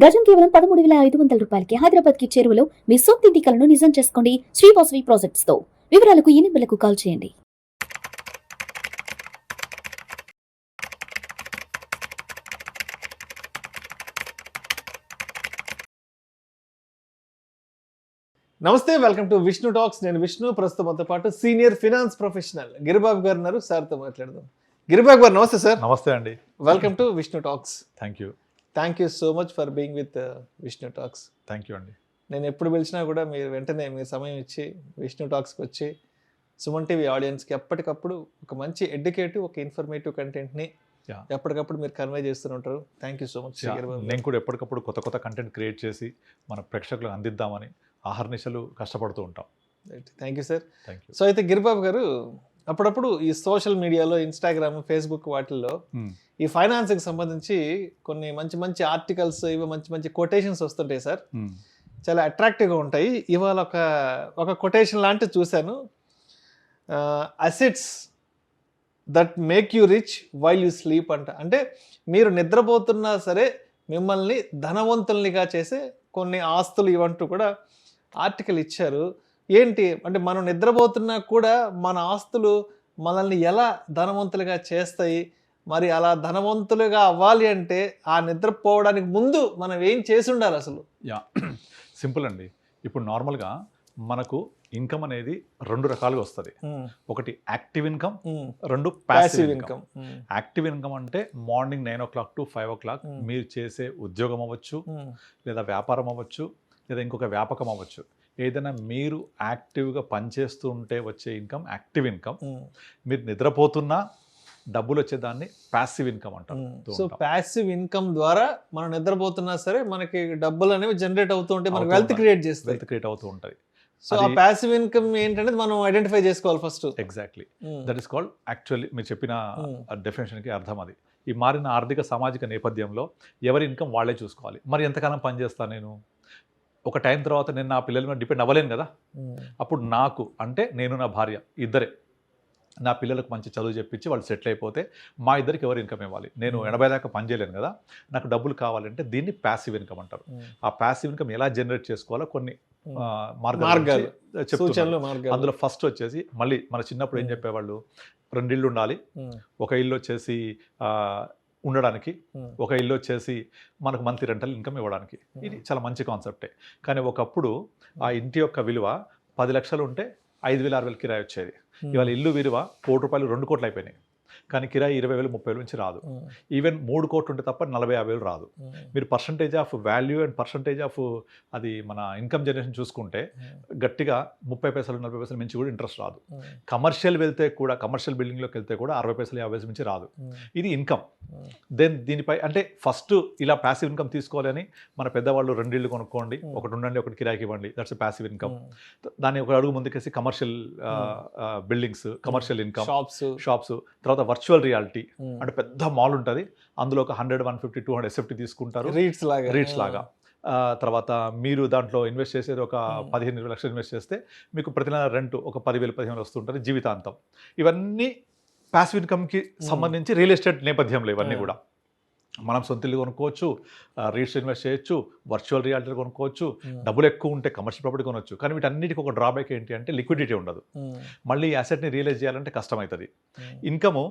గజం కేవలం 13,500 రూపాయలకి హైదరాబాద్ కి చేరువలో మీ సొంతింటి కలను నిజం చేసుకోండి శ్రీ వాసవి ప్రాజెక్ట్స్ తో. వివరాలకు ఈ నెంబర్లకు కాల్ చేయండి. నమస్తే, వెల్కమ్ టు విష్ణు టాక్స్. నేను విష్ణు. ప్రస్తుతంతో పాటు సీనియర్ ఫినాన్స్ ప్రొఫెషనల్ గిరిబాబు గారు ఉన్నారు. సార్తో మాట్లాడదాం. గిరిబాబు గారు నమస్తే సార్. నమస్తే అండి. Welcome to Vishnu talks. Thank you so much for being with Vishnu talks. Thank you అండి. నేను ఎప్పుడు పిలిచినా కూడా మీరు వెంటనే మీరు సమయం ఇచ్చి విష్ణు టాక్స్కి వచ్చి సుమన్ టీవీ ఆడియన్స్కి ఎప్పటికప్పుడు ఒక మంచి ఎడ్యుకేటివ్, ఒక ఇన్ఫర్మేటివ్ కంటెంట్ని ఎప్పటికప్పుడు మీరు కన్వే చేస్తుంటారు. Thank you so much. నేను కూడా ఎప్పటికప్పుడు కొత్త కంటెంట్ క్రియేట్ చేసి మన ప్రేక్షకులకు అందిద్దామని ఆహర్నిశలు కష్టపడుతూ ఉంటాం. Thank you sir. Thank you. So అయితే గిరిబాబు గారు, అప్పుడప్పుడు ఈ సోషల్ మీడియాలో, ఇన్స్టాగ్రామ్, ఫేస్బుక్ వాటిల్లో ఈ ఫైనాన్స్కి సంబంధించి కొన్ని మంచి మంచి ఆర్టికల్స్, ఇవి మంచి మంచి కొటేషన్స్ వస్తుంటాయి సార్. చాలా అట్రాక్టివ్గా ఉంటాయి. ఇవాళ ఒక కొటేషన్ లాంటివి చూశాను. Assets that make you rich while you sleep అంట. అంటే మీరు నిద్రపోతున్నా సరే మిమ్మల్ని ధనవంతుల్నిగా చేసే కొన్ని ఆస్తులు ఇవంటూ కూడా ఆర్టికల్ ఇచ్చారు. ఏంటి అంటే, మనం నిద్రపోతున్నా కూడా మన ఆస్తులు మనల్ని ఎలా ధనవంతులుగా చేస్తాయి? మరి అలా ధనవంతులుగా అవ్వాలి అంటే ఆ నిద్రపోవడానికి ముందు మనం ఏం చేసి ఉండాలి అసలు? సింపుల్ అండి. ఇప్పుడు నార్మల్గా మనకు ఇన్కమ్ అనేది రెండు రకాలుగా వస్తుంది. ఒకటి యాక్టివ్ ఇన్కమ్, రెండు ప్యాసివ్ ఇన్కమ్. యాక్టివ్ ఇన్కమ్ అంటే మార్నింగ్ 9 o'clock to 5 o'clock మీరు చేసే ఉద్యోగం అవ్వచ్చు, లేదా వ్యాపారం అవ్వచ్చు, లేదా ఇంకొక వ్యాపకం అవ్వచ్చు. ఏదైనా మీరు యాక్టివ్గా పనిచేస్తూ ఉంటే వచ్చే ఇన్కమ్ యాక్టివ్ ఇన్కమ్. మీరు నిద్రపోతున్నా డబ్బులు వచ్చేదాన్ని ప్యాసివ్ ఇన్కమ్ అంటారు. సో ప్యాసివ్ ఇన్కమ్ ద్వారా మనం నిద్రపోతున్నా సరే మనకి డబ్బులు అనేవి జనరేట్ అవుతూ ఉంటాయి, మనకి వెల్త్ క్రియేట్ అవుతూ ఉంటుంది. సో ఆ ప్యాసివ్ ఇన్కమ్ ఏంటనేది మనం ఐడెంటిఫై చేసుకోవాలి first. Exactly, that is called. Actually మీరు చెప్పిన డెఫినేషన్కి అర్థం అది. ఈ మారిన ఆర్థిక సామాజిక నేపథ్యంలో ఎవరి ఇన్కమ్ వాళ్ళే చూసుకోవాలి. మరి ఎంతకాలం పనిచేస్తాను నేను? ఒక టైం తర్వాత నేను నా పిల్లల మీద డిపెండ్ అవ్వలేను కదా. అప్పుడు నాకు అంటే నేను, నా భార్య ఇద్దరే, నా పిల్లలకు మంచి చదువు చెప్పించి వాళ్ళు సెటిల్ అయిపోతే మా ఇద్దరికి ఎవరు ఇన్కమ్ ఇవ్వాలి? నేను 80 దాకా పని చేయలేను కదా. నాకు డబ్బులు కావాలంటే దీన్ని ప్యాసివ్ ఇన్కమ్ అంటారు. ఆ ప్యాసివ్ ఇన్కమ్ ఎలా జనరేట్ చేసుకోవాలో కొన్ని మార్గాలు చెప్తున్నారు. అందులో ఫస్ట్ వచ్చేసి, మళ్ళీ మన చిన్నప్పుడు ఏం చెప్పేవాళ్ళు, 2 ఇళ్ళు ఉండాలి. ఒక ఇల్లు వచ్చేసి ఉండడానికి, ఒక ఇల్లు వచ్చేసి మనకు మంత్లీ రెంటల్ ఇన్కమ్ ఇవ్వడానికి. ఇది చాలా మంచి కాన్సెప్టే. కానీ ఒకప్పుడు ఆ ఇంటి యొక్క విలువ 10 లక్షలు ఉంటే 5,000-6,000 కిరాయి వచ్చేది. ఇవాళ ఇల్లు విలువ 1 కోటి రూపాయలు, 2 కోట్లు అయిపోయినాయి. కానీ కిరాయి 20,000-30,000 నుంచి రాదు. ఈవెన్ 3 కోట్లు ఉంటే తప్ప 40,000-50,000 రాదు. మీరు percentage of value and percentage of అది మన ఇన్కమ్ జనరేషన్ చూసుకుంటే గట్టిగా 30 పైసలు 40 పైసలు మించి కూడా ఇంట్రెస్ట్ రాదు. కమర్షియల్ వెళ్తే కూడా, కమర్షియల్ బిల్డింగ్లోకి వెళ్తే కూడా 60 పైసలు 50 పైసలు మించి రాదు. ఇది ఇన్కమ్. దెన్ దీనిపై అంటే ఫస్ట్ ఇలా ప్యాసివ్ ఇన్కమ్ తీసుకోవాలని మన పెద్దవాళ్ళు 2 ఇళ్ళు కొనుక్కోండి, ఒకటి ఉండండి, ఒకటి కిరాయికి ఇవ్వండి, దట్స్ ప్యాసివ్ ఇన్కమ్. దాన్ని ఒక అడుగు ముందుకేసి commercial buildings, commercial income, shops, తర్వాత వర్చువల్ రియాలిటీ అంటే పెద్ద మాల్ ఉంటుంది, అందులో ఒక 100, 150, 200 ఎస్ఎఫ్టీ తీసుకుంటారు, రీట్స్ లాగా. తర్వాత మీరు దాంట్లో ఇన్వెస్ట్ చేసేది ఒక 15-20 లక్షలు ఇన్వెస్ట్ చేస్తే మీకు ప్రతి నెల రెంట్ ఒక 10,000-15,000 వస్తుంటుంది జీవితాంతం. ఇవన్నీ ప్యాసివ్ ఇన్కమ్కి సంబంధించి రియల్ ఎస్టేట్ నేపథ్యంలో ఇవన్నీ కూడా. మనం సొంత ఇల్లు కొనుక్కోవచ్చు, రీట్స్ ఇన్వెస్ట్ చేయొచ్చు, వర్చువల్ రియాలిటీ కొనుక్కోవచ్చు, డబ్బులు ఎక్కువ ఉంటే కమర్షియల్ ప్రాపర్టీ కొనవచ్చు. కానీ వీటన్నిటికీ ఒక డ్రాబ్యాక్ ఏంటి అంటే లిక్విడిటీ ఉండదు. మళ్ళీ ఈ అసెట్ని రియలైజ్ చేయాలంటే కష్టమవుతుంది. ఇన్కము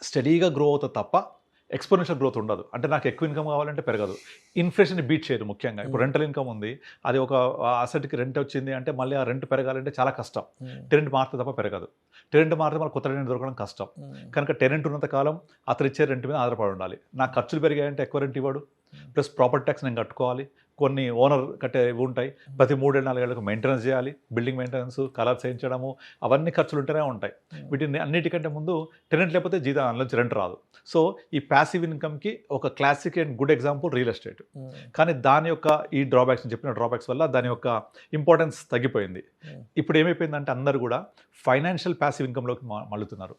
స్టడీగా గ్రో అవుతుంది తప్ప ఎక్స్పోనెన్షియల్ గ్రోత్ ఉండదు. అంటే నాకు ఎక్కువ ఇన్కమ్ కావాలంటే పెరగదు. ఇన్ఫ్లేషన్ని బీట్ చేయదు. ముఖ్యంగా ఇప్పుడు రెంటల్ ఇన్కమ్ ఉంది, అది ఒక అసెట్కి రెంట్ వచ్చింది అంటే మళ్ళీ ఆ రెంట్ పెరగాలంటే చాలా కష్టం. టెనెంట్ మారితే తప్ప పెరగదు. టెనెంట్ మారితే మళ్ళీ కొత్త టెనెంట్ దొరకడం కష్టం. కనుక టెనెంట్ ఉన్నంత కాలం అతను ఇచ్చే రెంట్ మీద ఆధారపడి ఉండాలి. నాకు ఖర్చులు పెరిగాయంటే ఎక్కువ రెంట్ ఇవ్వడు, ప్లస్ ప్రాపర్టీ ట్యాక్స్ నేను కట్టుకోవాలి, కొన్ని ఓనర్ కట్టే ఉంటాయి, ప్రతి 3-4 ఏళ్ళకు మెయింటెనెన్స్ చేయాలి, బిల్డింగ్ మెయింటెనెన్స్, కలర్ చేయించడము, అవన్నీ ఖర్చులు ఉంటూనే ఉంటాయి. వీటిని అన్నిటికంటే ముందు టెనెంట్ లేకపోతే జీతం నుంచి రెంట్ రాదు. సో ఈ ప్యాసివ్ ఇన్కమ్కి ఒక classic and good example real estate. కానీ దాని యొక్క ఈ డ్రాబ్యాక్స్, చెప్పిన డ్రాబ్యాక్స్ వల్ల దాని యొక్క ఇంపార్టెన్స్ తగ్గిపోయింది. ఇప్పుడు ఏమైపోయిందంటే అందరూ కూడా ఫైనాన్షియల్ ప్యాసివ్ ఇన్కమ్లోకి మళ్ళుతున్నారు.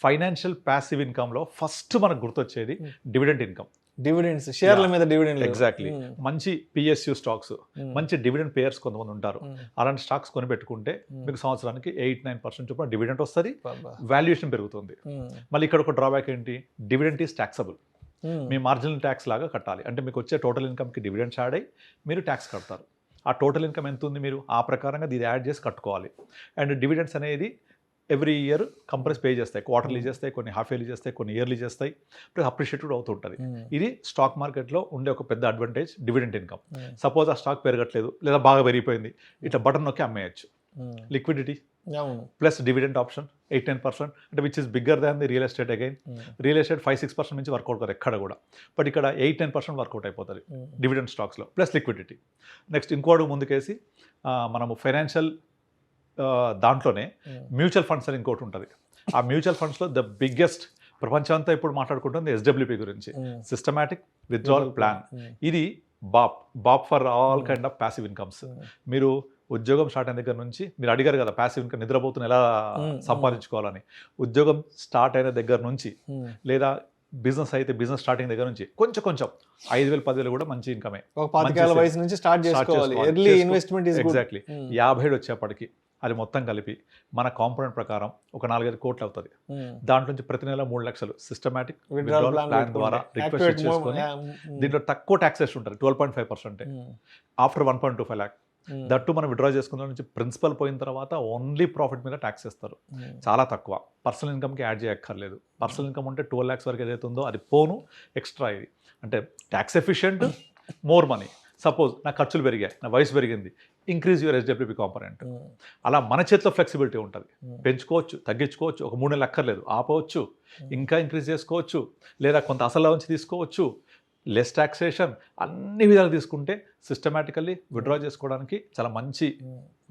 ఫైనాన్షియల్ ప్యాసివ్ ఇన్కమ్లో ఫస్ట్ మనకు గుర్తొచ్చేది డివిడెండ్ ఇన్కమ్. డివిడెండ్స్, షేర్ల మీద డివిడెండ్. ఎగ్జాక్ట్లీ. మంచి పిఎస్యు స్టాక్స్, మంచి డివిడెండ్ పేయర్స్ కొంతమంది ఉంటారు. అలాంటి స్టాక్స్ కొని పెట్టుకుంటే మీకు సంవత్సరానికి 8-9% చొప్పున డివిడెండ్ వస్తుంది, వాల్యుయేషన్ పెరుగుతుంది. మళ్ళీ ఇక్కడ ఒక డ్రాబ్యాక్ ఏంటి, dividend is taxable. Me marginal tax లాగా కట్టాలి. అంటే మీకు వచ్చే టోటల్ ఇన్కమ్కి డివిడెండ్స్ యాడ్ అయ్యి మీరు ట్యాక్స్ కడతారు. ఆ టోటల్ ఇన్కమ్ ఎంత ఉంది మీరు ఆ ప్రకారంగా ఇది యాడ్ చేసి కట్టుకోవాలి. అండ్ డివిడెండ్స్ అనేది ఎవ్రీ ఇయర్ కంపెనీస్ పే చేస్తాయి. క్వార్టర్లీ చేస్తాయి, కొన్ని హాఫ్ ఇయర్లీ చేస్తాయి, కొన్ని ఇయర్లీ చేస్తాయి. ప్లస్ అప్రిషియేటెడ్ అవుతుంటుంది. ఇది స్టాక్ మార్కెట్లో ఉండే ఒక పెద్ద అడ్వాంటేజ్ డివిడెంట్ ఇన్కమ్. సపోజ్ ఆ స్టాక్ పెరగట్లేదు లేదా బాగా పెరిగిపోయింది, ఇట్లా బటన్ నొక్కి అమ్మేయచ్చు. లిక్విడిటీ ప్లస్ డివిడెంట్ ఆప్షన్ 8-10%, అంటే which is bigger than the real estate. Again real estate 5-6% నుంచి వర్కౌట్ కాదు ఎక్కడ కూడా, బట్ ఇక్కడ 8-10% వర్కౌట్ అయిపోతుంది డివిడెంట్ స్టాక్స్లో. Plus liquidity. నెక్స్ట్ ఇంకోటి ముందుకేసి మనము ఫైనాన్షియల్ దాంట్లోనే మ్యూచువల్ ఫండ్స్ అని ఇంకోటి ఉంటుంది. ఆ మ్యూచువల్ ఫండ్స్లో ద బిగ్గెస్ట్ ప్రపంచం అంతా ఇప్పుడు మాట్లాడుకుంటుంది SWP గురించి, సిస్టమాటిక్ విత్డ్రావల్ ప్లాన్. ఇది బాప్ for all kind of passive incomes. మీరు ఉద్యోగం స్టార్ట్ అయిన దగ్గర నుంచి మీరు అడిగారు కదా ప్యాసివ్ ఇన్కమ్ నిద్రపోతున్న ఎలా సంపాదించుకోవాలని. ఉద్యోగం స్టార్ట్ అయిన దగ్గర నుంచి లేదా బిజినెస్ అయితే బిజినెస్ స్టార్టింగ్ దగ్గర నుంచి కొంచెం 5,000-10,000 కూడా మంచి ఇన్కమే. 25 వయసు నుంచి స్టార్ట్ చేసుకోవాలి. Early investment is good. Exactly. 50 వచ్చేప్పటికి అది మొత్తం కలిపి మన కాంపోనెంట్ ప్రకారం ఒక 4-5 కోట్లు అవుతుంది. దాంట్లో నుంచి ప్రతి నెల 3 లక్షలు సిస్టమాటిక్ విత్డ్రావల్ ప్లాన్ ద్వారా రిక్వెస్ట్ చేసుకొని దీంట్లో తక్కువ ట్యాక్సెస్ ఉంటుంది 12.5%. ఆఫ్టర్ 1.25 lakh దట్టు మనం విత్డ్రా చేసుకున్న నుంచి ప్రిన్సిపల్ పోయిన తర్వాత ఓన్లీ ప్రాఫిట్ మీద ట్యాక్స్ ఇస్తారు. చాలా తక్కువ. పర్సనల్ ఇన్కమ్కి యాడ్ చేయక్కర్లేదు. పర్సనల్ ఇన్కమ్ ఉంటే 12 lakhs వరకు ఏదైతే ఉందో అది పోను ఎక్స్ట్రా. ఇది అంటే tax efficient, more money. Suppose నా ఖర్చులు పెరిగాయి, నా వయసు పెరిగింది, ఇంక్రీజ్ యువర్ SWP కాంపోనెంట్. అలా మన చేతిలో ఫ్లెక్సిబిలిటీ ఉంటుంది. పెంచుకోవచ్చు, తగ్గించుకోవచ్చు, ఒక 3 నెలలు అక్కర్లేదు ఆపవచ్చు, ఇంకా ఇంక్రీజ్ చేసుకోవచ్చు, లేదా కొంత అసలు నుంచి తీసుకోవచ్చు, లెస్ టాక్సేషన్, అన్ని విధాలు తీసుకుంటే సిస్టమేటికల్లీ విత్డ్రా చేసుకోవడానికి చాలా మంచి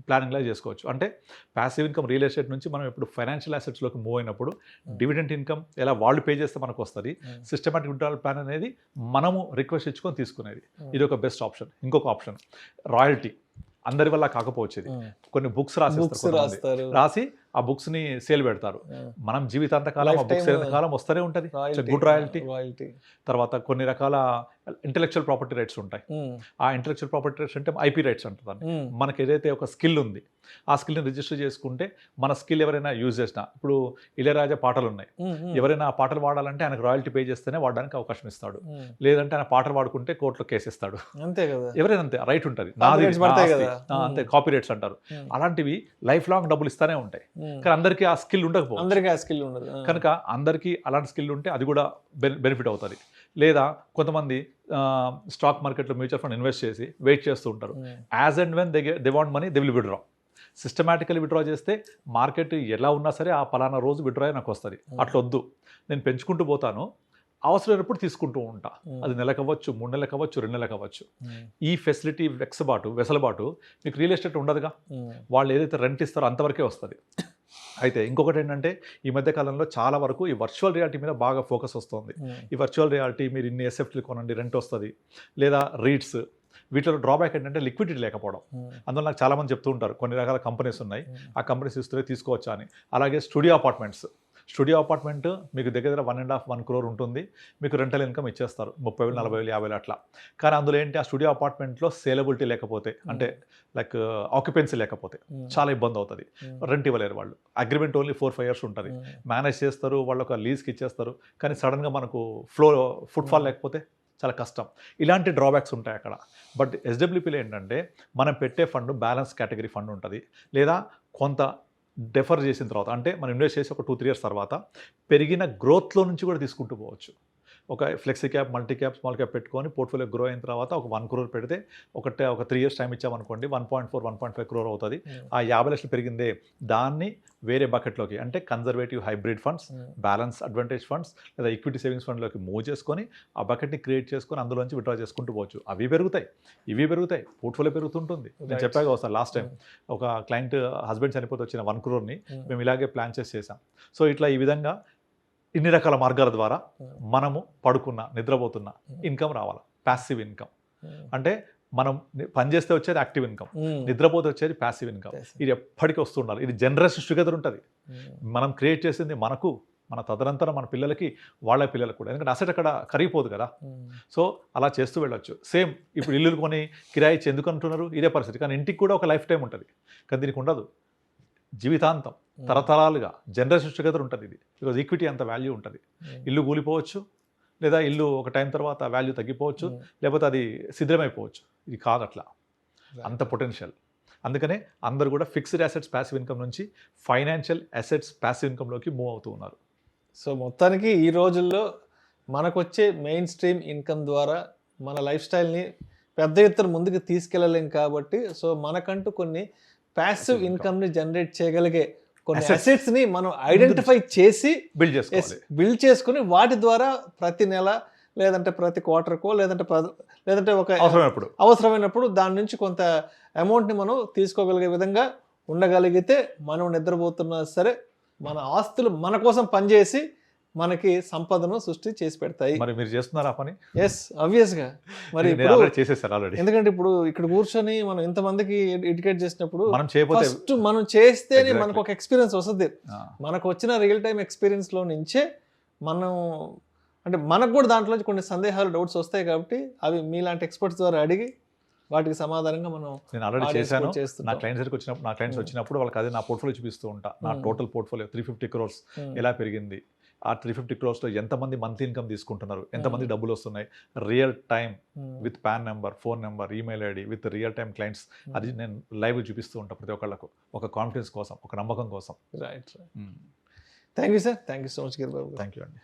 ప్లానింగ్ లాగా చేసుకోవచ్చు. అంటే ప్యాసివ్ ఇన్కమ్ రియల్ ఎస్టేట్ నుంచి మనం ఇప్పుడు ఫైనాన్షియల్ అసెట్స్లోకి మూవ్ అయినప్పుడు డివిడెంట్ ఇన్కమ్ ఎలా వాళ్ళు పే చేస్తే మనకు వస్తుంది. సిస్టమేటిక్ విత్డ్రావల్ ప్లాన్ అనేది మనము రిక్వెస్ట్ ఇచ్చుకొని తీసుకునేది. ఇది ఒక బెస్ట్ ఆప్షన్. ఇంకొక ఆప్షన్ రాయల్టీ. అందరి వల్ల కాకపోవచ్చు. ఇది కొన్ని బుక్స్ రాస్తారు, రాసి ఆ బుక్స్ ని సేల్ పెడతారు. మనం జీవితాంతకాలం ఆ బుక్స్ కాలం వస్తూనే ఉంటుంది. Good royalty. తర్వాత కొన్ని రకాల ఇంటెలెక్చువల్ ప్రాపర్టీ రైట్స్ ఉంటాయి. ఆ ఇంటెలెక్చువల్ ప్రాపర్టీ రైట్స్ అంటే IP రైట్స్ అంటారు. మనకి ఏదైతే ఒక స్కిల్ ఉంది ఆ స్కిల్ని రిజిస్టర్ చేసుకుంటే మన స్కిల్ ఎవరైనా యూజ్ చేసినా, ఇప్పుడు ఇళయరాజా పాటలు ఉన్నాయి, ఎవరైనా ఆ పాటలు వాడాలంటే ఆయనకు రాయల్టీ పే చేస్తేనే వాడడానికి అవకాశం ఇస్తాడు. లేదంటే ఆయన పాటలు వాడుకుంటే కోర్టులో కేసు ఇస్తాడు. అంతే కదా, ఎవరైనా అంతే రైట్ ఉంటుంది. అంతే కాపీ రైట్స్ అంటారు. అలాంటివి లైఫ్ లాంగ్ డబ్బులు ఇస్తానే ఉంటాయి. కానీ అందరికీ ఆ స్కిల్ ఉండకపోవచ్చు. కనుక అందరికీ అలాంటి స్కిల్ ఉంటే అది కూడా బెనిఫిట్ అవుతుంది. లేదా కొంతమంది స్టాక్ మార్కెట్లో మ్యూచువల్ ఫండ్ ఇన్వెస్ట్ చేసి వెయిట్ చేస్తూ ఉంటారు. As and when they want money they will withdraw. Systematically withdraw చేస్తే మార్కెట్ ఎలా ఉన్నా సరే ఆ పలానా రోజు విత్డ్రా నాకు వస్తుంది. అట్లా వద్దు, నేను పెంచుకుంటూ పోతాను, అవసరమైనప్పుడు తీసుకుంటూ ఉంటా. అది నెలకు అవ్వచ్చు, 3 నెలలకు అవ్వచ్చు, 2 నెలలకు అవ్వచ్చు. ఈ ఫెసిలిటీ వెసలుబాటు మీకు రియల్ ఎస్టేట్ ఉండదుగా. వాళ్ళు ఏదైతే రెంట్ ఇస్తారో అంతవరకే వస్తుంది. అయితే ఇంకొకటి ఏంటంటే ఈ మధ్య కాలంలో చాలా వరకు ఈ వర్చువల్ రియాలిటీ మీద బాగా ఫోకస్ వస్తుంది. ఈ వర్చువల్ రియాలిటీ మీరు ఇన్ని SFTలు కొనండి రెంట్ వస్తుంది, లేదా రీట్స్. వీటిలో డ్రాబ్యాక్ ఏంటంటే లిక్విడిటీ లేకపోవడం. అందువల్ల నాకు చాలామంది చెప్తూ ఉంటారు కొన్ని రకాల కంపెనీస్ ఉన్నాయి, ఆ కంపెనీస్ ఇస్తే తీసుకోవచ్చా అని. అలాగే స్టూడియో అపార్ట్మెంట్ మీకు దగ్గర 1.5-1 crore ఉంటుంది. మీకు రెంటల్ ఇన్కమ్ ఇచ్చేస్తారు 30,000, 40,000, 50,000 అట్లా. కానీ అందులో ఏంటి, ఆ స్టూడియో అపార్ట్మెంట్లో సేలబిలిటీ లేకపోతే, అంటే లైక్ ఆక్యుపెన్సీ లేకపోతే చాలా ఇబ్బంది అవుతుంది. రెంట్ ఇవ్వలేరు వాళ్ళు. అగ్రిమెంట్ ఓన్లీ 4-5 years ఉంటుంది. మేనేజ్ చేస్తారు, వాళ్ళు ఒక లీజ్కి ఇచ్చేస్తారు. కానీ సడన్గా మనకు ఫుట్ఫాల్ లేకపోతే చాలా కష్టం. ఇలాంటి డ్రాబ్యాక్స్ ఉంటాయి అక్కడ. బట్ SWPలో ఏంటంటే మనం పెట్టే ఫండ్ బ్యాలెన్స్ కేటగిరీ ఫండ్ ఉంటుంది, లేదా కొంత డెఫర్ చేసిన తర్వాత, అంటే మనం ఇన్వెస్ట్ చేసి ఒక 2-3 years తర్వాత పెరిగిన గ్రోత్లో నుంచి కూడా తీసుకుంటూ పోవచ్చు. ఒక flexi cap, multi cap, small cap పెట్టుకొని పోర్ట్ఫోలియో గ్రో అయిన తర్వాత ఒక 1 crore పెడితే ఒక 3 years టైం ఇచ్చామనుకోండి 1.4-1.5 crore అవుతుంది. ఆ 50 లక్షలు పెరిగిందే దాన్ని వేరే బకెట్లోకి, అంటే conservative hybrid funds, balance advantage funds, లేదా ఈక్విటీ సేవింగ్స్ ఫండ్లోకి మూవ్ చేసుకొని ఆ బకెట్ని క్రియేట్ చేసుకొని అందులోంచి విత్డ్రా చేసుకుంటూ పోవచ్చు. అవి పెరుగుతాయి, ఇవి పెరుగుతాయి, పోర్ట్ఫోలియో పెరుగుతుంటుంది. నేను చెప్పాక వస్తాను, లాస్ట్ టైం ఒక క్లయింట్ హస్బెండ్ చనిపోతే వచ్చిన 1 crore మేము ఇలాగే ప్లాన్ చేసాం. సో ఇట్లా ఈ విధంగా ఇన్ని రకాల మార్గాల ద్వారా మనము పడుకున్న, నిద్రపోతున్న ఇన్కమ్ రావాలి. ప్యాసివ్ ఇన్కమ్ అంటే మనం పనిచేస్తే వచ్చేది యాక్టివ్ ఇన్కమ్, నిద్రపోతే వచ్చేది ప్యాసివ్ ఇన్కమ్. ఇది ఎప్పటికీ వస్తుండాలి. ఇది జనరేషన్స్ టుగెదర్ ఉంటుంది. మనం క్రియేట్ చేసింది మనకు, మన తదనంతరం మన పిల్లలకి, వాళ్ళ పిల్లలకు కూడా. ఎందుకంటే అసెట్ అక్కడ కరిగిపోదు కదా. సో అలా చేస్తూ వెళ్ళొచ్చు. సేమ్ ఇప్పుడు ఇల్లులు కొని కిరాయి ఇచ్చి ఎందుకు అంటున్నారు, ఇదే పరిస్థితి. కానీ ఇంటికి కూడా ఒక లైఫ్ టైం ఉంటుంది, కానీ దీనికి ఉండదు. జీవితాంతం, తరతరాలుగా జనరేషన్ టుగెదర్ ఉంటుంది ఇది. బికాజ్ ఈక్విటీ అంత వాల్యూ ఉంటుంది. ఇల్లు కూలిపోవచ్చు, లేదా ఇల్లు ఒక టైం తర్వాత వాల్యూ తగ్గిపోవచ్చు, లేకపోతే అది శిథిలమైపోవచ్చు. ఇది కాదు అట్లా, అంత పొటెన్షియల్. అందుకనే అందరూ కూడా ఫిక్స్డ్ అసెట్స్ ప్యాసివ్ ఇన్కమ్ నుంచి ఫైనాన్షియల్ అసెట్స్ ప్యాసివ్ ఇన్కమ్లోకి మూవ్ అవుతూ ఉన్నారు. సో మొత్తానికి ఈ రోజుల్లో మనకొచ్చే మెయిన్ స్ట్రీమ్ ఇన్కమ్ ద్వారా మన లైఫ్ స్టైల్ని పెద్ద ఎత్తున ముందుకు తీసుకెళ్ళలేం కాబట్టి, సో మనకంటూ కొన్ని ప్యాసివ్ ఇన్కమ్ని జనరేట్ చేయగలిగే కొన్ని అసెట్స్ని మనం ఐడెంటిఫై చేసి బిల్డ్ చేసుకుని వాటి ద్వారా ప్రతి నెల లేదంటే ప్రతి క్వార్టర్కో లేదంటే ఒక అవసరమైనప్పుడు దాని నుంచి కొంత అమౌంట్ని మనం తీసుకోగలిగే విధంగా ఉండగలిగితే మనం నిద్రపోతున్నా సరే మన ఆస్తులు మన కోసం పనిచేసి మనకి సంపదను సృష్టి చేసి పెడతాయి. మరి మీరు చేస్తున్నారా పని? ఎస్, ఆబ్వియస్గా. మరి చేసేసారు ఆల్రెడీ. ఎందుకంటే ఇప్పుడు ఇక్కడ కూర్చొని మనం ఇంతమందికి ఎడ్యుకేట్ చేసినప్పుడు ఫస్ట్ మనం చేస్తేనే మనకు ఒక ఎక్స్పీరియన్స్ వస్తుంది. మనకు వచ్చిన రియల్ టైం ఎక్స్పీరియన్స్లో నుంచే మనం అంటే మనకు కూడా దాంట్లో కొన్ని సందేహాలు, డౌట్స్ వస్తాయి కాబట్టి అవి మీలాంటి ఎక్స్పర్ట్స్ ద్వారా అడిగి వాటికి సమాధానంగా మనం నేను ఆల్రెడీ చేశాను. నా క్లయింట్స్ వచ్చినప్పుడు వాళ్ళకి అదే నా పోర్ట్ఫోలియో చూపిస్తూ ఉంటా. నా టోటల్ పోర్ట్ఫోలియో 350 crores ఎలా పెరిగింది, ఆ 350 crores ఎంతమంది మంత్లీ ఇన్కమ్ తీసుకుంటున్నారు, ఎంతమంది డబ్బులు వస్తున్నాయి, real time with pan number, phone number, email ID with real time clients, అది నేను లైవ్ చూపిస్తూ ఉంటాను ప్రతి ఒక్కళ్ళకు, ఒక కాన్ఫిడెన్స్ కోసం, ఒక నమ్మకం కోసం. Right. Thank you sir, thank you so much Giribabu. Thank you అండి.